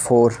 4۔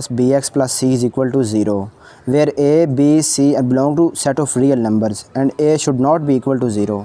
+ bx + c = 0۔ where A, B, C belong to set of real numbers and A should not be equal to 0.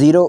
0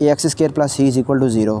ax² + c = 0.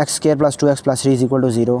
x² + 2x + 3 = 0،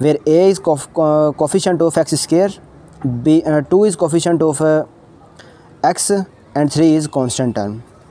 where a is coefficient of x²، 2 is coefficient of x and 3 is constant term.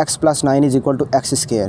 x + 9 = x².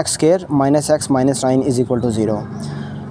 x² - x - 9 = 0.